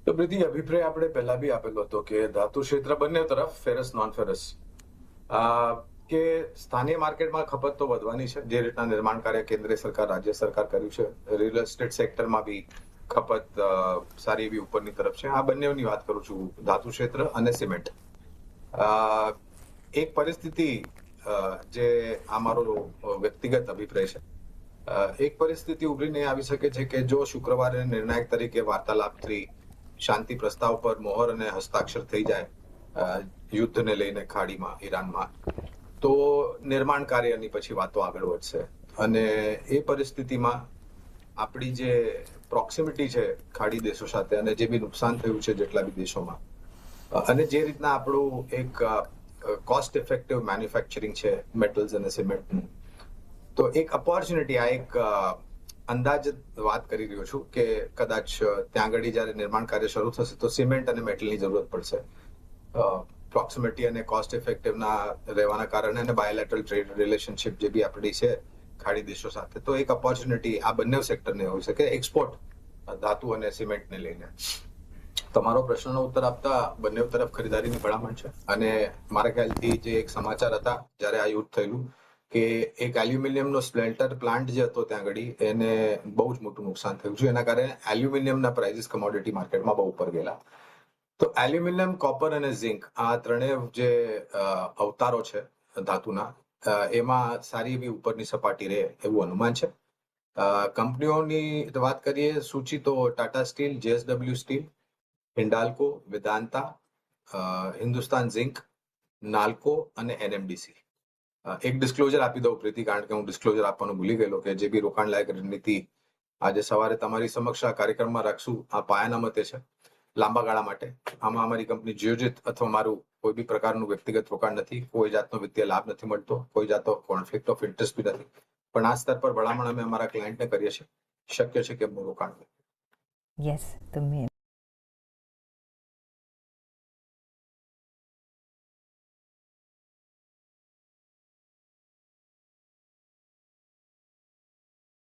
તો પ્રીતિ, અભિપ્રાય આપણે પહેલા બી આપેલો હતો કે ધાતુ ક્ષેત્ર બંને તરફ ફેરસ નોન ફેરસ કે સ્થાનિય માર્કેટમાં ખપત તો વધવાની છે, જે રીતના નિર્માણ કાર્ય કેન્દ્ર સરકાર રાજ્ય સરકાર કર્યું છે. રિયલ એસ્ટેટ સેક્ટરમાં બી ખપત સારી એવી ઉપરની તરફ છે. આ બંનેની વાત કરું છું, ધાતુ ક્ષેત્ર અને સિમેન્ટ. એક પરિસ્થિતિ જે આ મારો વ્યક્તિગત અભિપ્રાય છે, એક પરિસ્થિતિ ઉભરીને આવી શકે છે કે જો શુક્રવારે નિર્ણાયક તરીકે વાર્તાલાપથી શાંતિ પ્રસ્તાવ પર મોહર અને હસ્તાક્ષર થઈ જાય યુદ્ધને લઈને ખાડીમાં, ઈરાનમાં, તો નિર્માણ કાર્યની પછી વાતો આગળ વધશે. અને એ પરિસ્થિતિમાં આપણી જે પ્રોક્સિમિટી છે ખાડી દેશો સાથે, અને જે બી નુકસાન થયું છે જેટલા બી દેશોમાં, અને જે રીતના આપણું એક કોસ્ટ ઇફેક્ટિવ મેન્યુફેક્ચરિંગ છે મેટલ્સ અને સિમેન્ટનું, તો એક ઓપોર્ચ્યુનિટી, આ એક અંદાજ વાત કરી રહ્યો છું કે કદાચ ત્યાં આગળ જયારે નિર્માણ કાર્ય શરૂ થશે તો સિમેન્ટ અને મેટલની જરૂરત પડશે. પ્રોક્સિમિટી અને કોસ્ટ ઇફેક્ટિવના રહેવાના કારણે અને બાયોલેટરલ ટ્રેડ રિલેશનશિપ જે બી આપણી છે ખાડી દેશો સાથે, તો એક ઓપોર્ચ્યુનિટી આ બંને સેક્ટરને હોઈ શકે, એક્સપોર્ટ ધાતુ અને સિમેન્ટને લઈને. તમારો પ્રશ્નનો ઉત્તર આપતા બંને તરફ ખરીદારીની ભલામણ છે. અને મારા ખ્યાલથી જે એક સમાચાર હતા જ્યારે આ યુદ્ધ થયેલું, કે એક એલ્યુમિનિયમનો સ્પ્લેન્ટર પ્લાન્ટ જે હતો ત્યાં આગળ, એને બહુ જ મોટું નુકસાન થયું છે. એના કારણે એલ્યુમિનિયમના પ્રાઇસીસ કમોડિટી માર્કેટમાં બહુ ઉપર ગયેલા. તો એલ્યુમિનિયમ, કોપર અને ઝિંક, આ ત્રણેય જે અવતારો છે ધાતુના, એમાં સારી એવી ઉપરની સપાટી રહે એવું અનુમાન છે. કંપનીઓની વાત કરીએ સૂચિ, તો Tata steel, JSW steel, Hindalco, Vedanta, Hindustan zinc, Nalco અને એનએમડીસી. એક ડિસ્ક્લોઝર આપી દઉં પ્રીતિ, કારણ કે હું ડિસ્ક્લોઝર આપવાનું ભૂલી ગયેલો, કે જે બી રોકાણ લાયક રણનીતિ આજે સવારે તમારી સમક્ષ આ કાર્યક્રમમાં રાખશું, આ પાયાના મતે છે લાંબા ગાળા માટે. આમાં અમારી કંપની જીઓજીત અથવા મારું કોઈ બી પ્રકારનું વ્યક્તિગત રોકાણ નથી, કોઈ જાતનો વિત્તીય લાભ નથી મળતો, કોઈ જાતનો કોન્ફ્લિક્ટ ઓફ ઇન્ટરેસ્ટ બી નથી. પણ આ સ્તર પર ભલામણ અમે અમારા ક્લાયન્ટને કરીએ છીએ. શક્ય છે કે એમનું રોકાણ. યસ, તમે